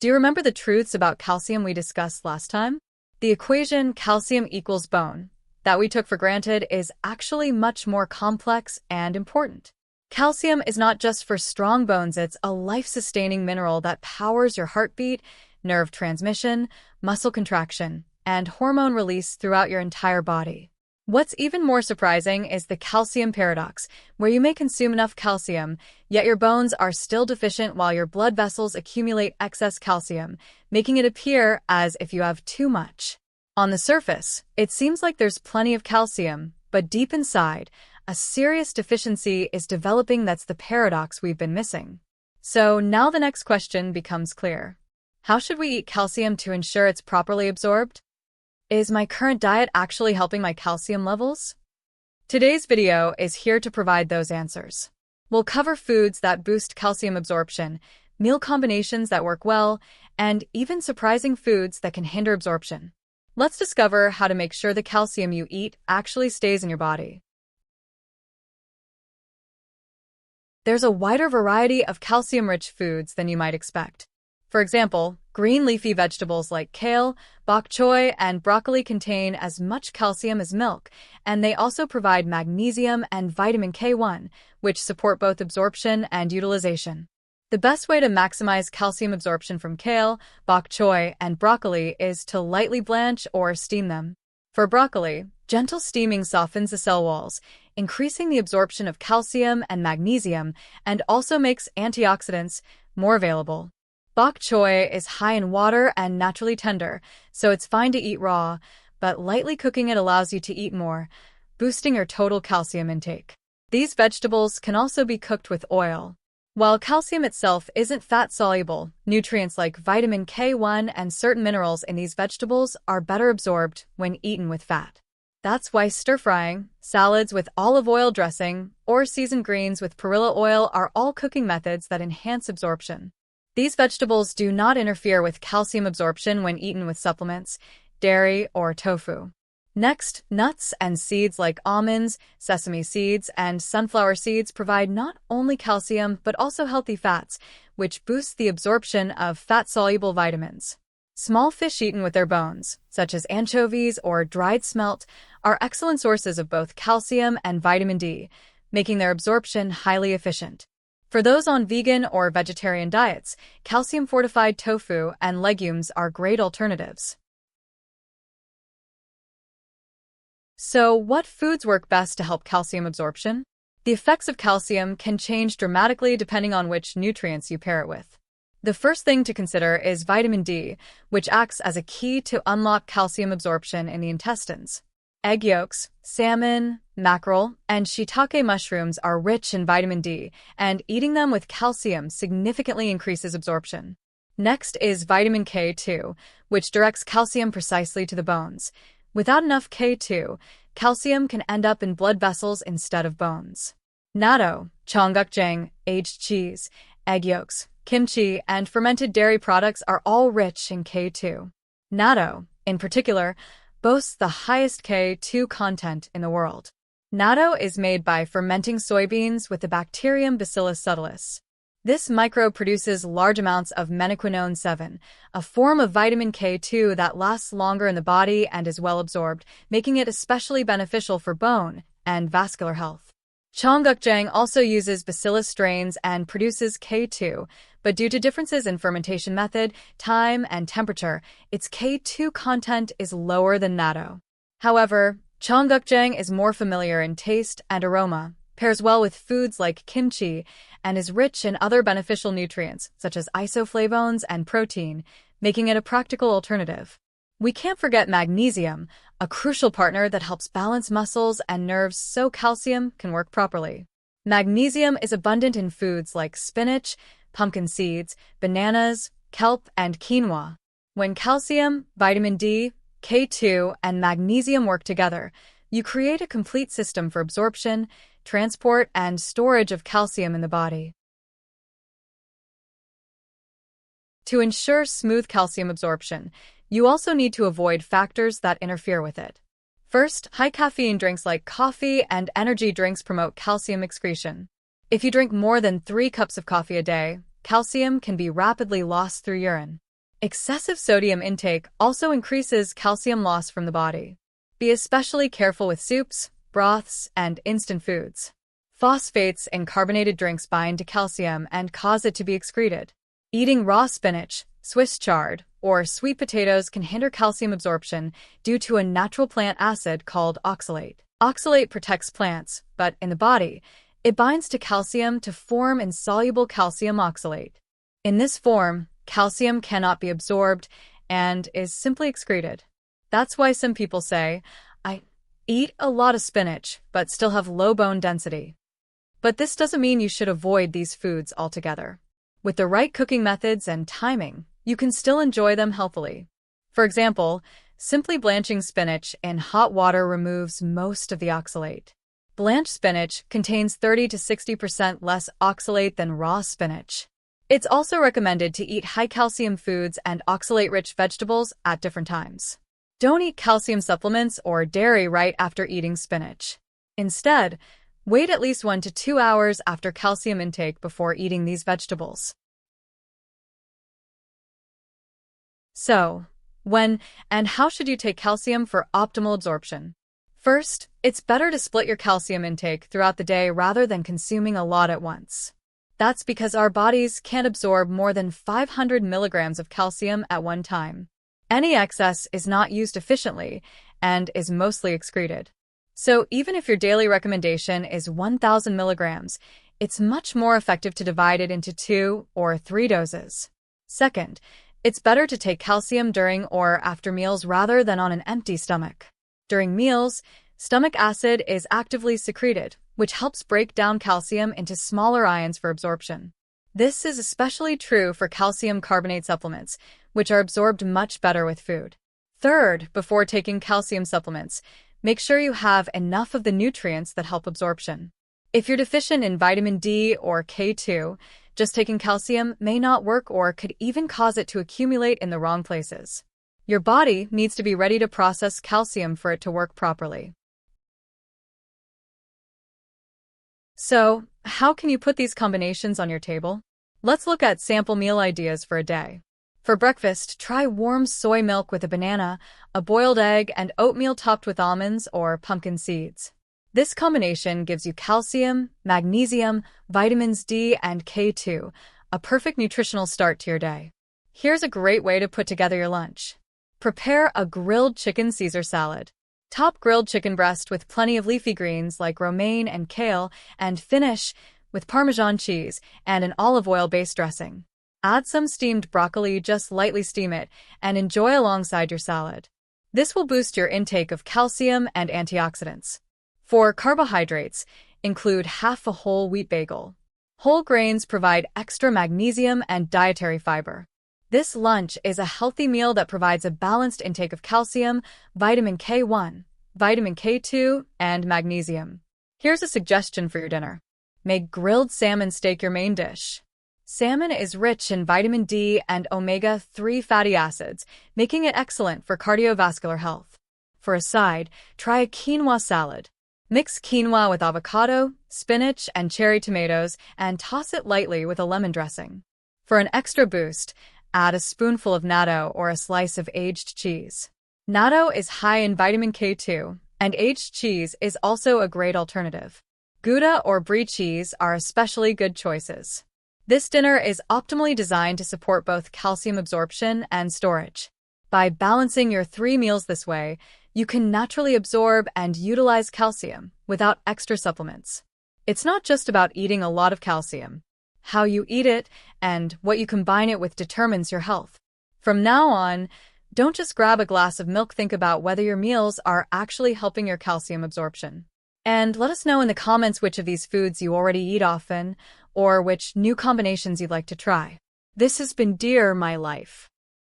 Do you remember the truths about calcium we discussed last time? The equation calcium equals bone that we took for granted is actually much more complex and important. Calcium is not just for strong bones, it's a life-sustaining mineral that powers your heartbeat, nerve transmission, muscle contraction, and hormone release throughout your entire body. What's even more surprising is the calcium paradox, where you may consume enough calcium, yet your bones are still deficient while your blood vessels accumulate excess calcium, making it appear as if you have too much. On the surface, it seems like there's plenty of calcium, but deep inside, a serious deficiency is developing. That's the paradox we've been missing. So now the next question becomes clear. How should we eat calcium to ensure it's properly absorbed? Is my current diet actually helping my calcium levels? Today's video is here to provide those answers. We'll cover foods that boost calcium absorption, meal combinations that work well, and even surprising foods that can hinder absorption. Let's discover how to make sure the calcium you eat actually stays in your body. There's a wider variety of calcium-rich foods than you might expect. For example, green leafy vegetables like kale, bok choy, and broccoli contain as much calcium as milk, and they also provide magnesium and vitamin K1, which support both absorption and utilization. The best way to maximize calcium absorption from kale, bok choy, and broccoli is to lightly blanch or steam them. For broccoli, gentle steaming softens the cell walls, increasing the absorption of calcium and magnesium, and also makes antioxidants more available. Bok choy is high in water and naturally tender, so it's fine to eat raw, but lightly cooking it allows you to eat more, boosting your total calcium intake. These vegetables can also be cooked with oil. While calcium itself isn't fat-soluble, nutrients like vitamin K1 and certain minerals in these vegetables are better absorbed when eaten with fat. That's why stir-frying, salads with olive oil dressing, or seasoned greens with perilla oil are all cooking methods that enhance absorption. These vegetables do not interfere with calcium absorption when eaten with supplements, dairy, or tofu. Next, nuts and seeds like almonds, sesame seeds, and sunflower seeds provide not only calcium but also healthy fats, which boost the absorption of fat-soluble vitamins. Small fish eaten with their bones, such as anchovies or dried smelt, are excellent sources of both calcium and vitamin D, making their absorption highly efficient. For those on vegan or vegetarian diets, calcium-fortified tofu and legumes are great alternatives. So, what foods work best to help calcium absorption? The effects of calcium can change dramatically depending on which nutrients you pair it with. The first thing to consider is vitamin D, which acts as a key to unlock calcium absorption in the intestines. Egg yolks, salmon, mackerel, and shiitake mushrooms are rich in vitamin D, and eating them with calcium significantly increases absorption. Next is vitamin K2, which directs calcium precisely to the bones. Without enough K2, calcium can end up in blood vessels instead of bones. Natto, cheonggukjang, aged cheese, egg yolks, kimchi, and fermented dairy products are all rich in K2. Natto, in particular, boasts the highest K2 content in the world. Natto is made by fermenting soybeans with the bacterium Bacillus subtilis. This microbe produces large amounts of menaquinone 7, a form of vitamin K2 that lasts longer in the body and is well absorbed, making it especially beneficial for bone and vascular health. Cheonggukjang also uses Bacillus strains and produces K2, but due to differences in fermentation method, time, and temperature, its K2 content is lower than natto. However, cheonggukjang is more familiar in taste and aroma, pairs well with foods like kimchi, and is rich in other beneficial nutrients such as isoflavones and protein, making it a practical alternative. We can't forget magnesium, a crucial partner that helps balance muscles and nerves so calcium can work properly. Magnesium is abundant in foods like spinach, pumpkin seeds, bananas, kelp, and quinoa. When calcium, vitamin D, K2, and magnesium work together, you create a complete system for absorption, transport, and storage of calcium in the body. To ensure smooth calcium absorption, you also need to avoid factors that interfere with it. First, high caffeine drinks like coffee and energy drinks promote calcium excretion. If you drink more than 3 cups of coffee a day, calcium can be rapidly lost through urine. Excessive sodium intake also increases calcium loss from the body. Be especially careful with soups, broths, and instant foods. Phosphates in carbonated drinks bind to calcium and cause it to be excreted. Eating raw spinach, Swiss chard, or sweet potatoes can hinder calcium absorption due to a natural plant acid called oxalate. Oxalate protects plants, but in the body, it binds to calcium to form insoluble calcium oxalate. In this form, calcium cannot be absorbed and is simply excreted. That's why some people say, I eat a lot of spinach, but still have low bone density. But this doesn't mean you should avoid these foods altogether. With the right cooking methods and timing, you can still enjoy them healthily. For example, simply blanching spinach in hot water removes most of the oxalate. Blanched spinach contains 30 to 60% less oxalate than raw spinach. It's also recommended to eat high-calcium foods and oxalate-rich vegetables at different times. Don't eat calcium supplements or dairy right after eating spinach. Instead, wait at least 1 to 2 hours after calcium intake before eating these vegetables. So, when and how should you take calcium for optimal absorption? First, it's better to split your calcium intake throughout the day rather than consuming a lot at once. That's because our bodies can't absorb more than 500 milligrams of calcium at one time. Any excess is not used efficiently and is mostly excreted. So even if your daily recommendation is 1,000 milligrams, it's much more effective to divide it into 2 or 3 doses. Second, it's better to take calcium during or after meals rather than on an empty stomach. During meals, stomach acid is actively secreted, which helps break down calcium into smaller ions for absorption. This is especially true for calcium carbonate supplements, which are absorbed much better with food. Third, before taking calcium supplements, make sure you have enough of the nutrients that help absorption. If you're deficient in vitamin D or K2, just taking calcium may not work or could even cause it to accumulate in the wrong places. Your body needs to be ready to process calcium for it to work properly. So, how can you put these combinations on your table? Let's look at sample meal ideas for a day. For breakfast, try warm soy milk with a banana, a boiled egg, and oatmeal topped with almonds or pumpkin seeds. This combination gives you calcium, magnesium, vitamins D, and K2, a perfect nutritional start to your day. Here's a great way to put together your lunch. Prepare a grilled chicken Caesar salad. Top grilled chicken breast with plenty of leafy greens like romaine and kale, and finish with Parmesan cheese and an olive oil-based dressing. Add some steamed broccoli, just lightly steam it, and enjoy alongside your salad. This will boost your intake of calcium and antioxidants. For carbohydrates, include half a whole wheat bagel. Whole grains provide extra magnesium and dietary fiber. This lunch is a healthy meal that provides a balanced intake of calcium, vitamin K1, vitamin K2, and magnesium. Here's a suggestion for your dinner. Make grilled salmon steak your main dish. Salmon is rich in vitamin D and omega-3 fatty acids, making it excellent for cardiovascular health. For a side, try a quinoa salad. Mix quinoa with avocado, spinach, and cherry tomatoes and toss it lightly with a lemon dressing. For an extra boost, add a spoonful of natto or a slice of aged cheese. Natto is high in vitamin K2, and aged cheese is also a great alternative. Gouda or brie cheese are especially good choices. This dinner is optimally designed to support both calcium absorption and storage. By balancing your 3 meals this way, you can naturally absorb and utilize calcium without extra supplements. It's not just about eating a lot of calcium. How you eat it and what you combine it with determines your health. From now on, don't just grab a glass of milk, think about whether your meals are actually helping your calcium absorption. And let us know in the comments which of these foods you already eat often, or which new combinations you'd like to try. This has been Dear My Life.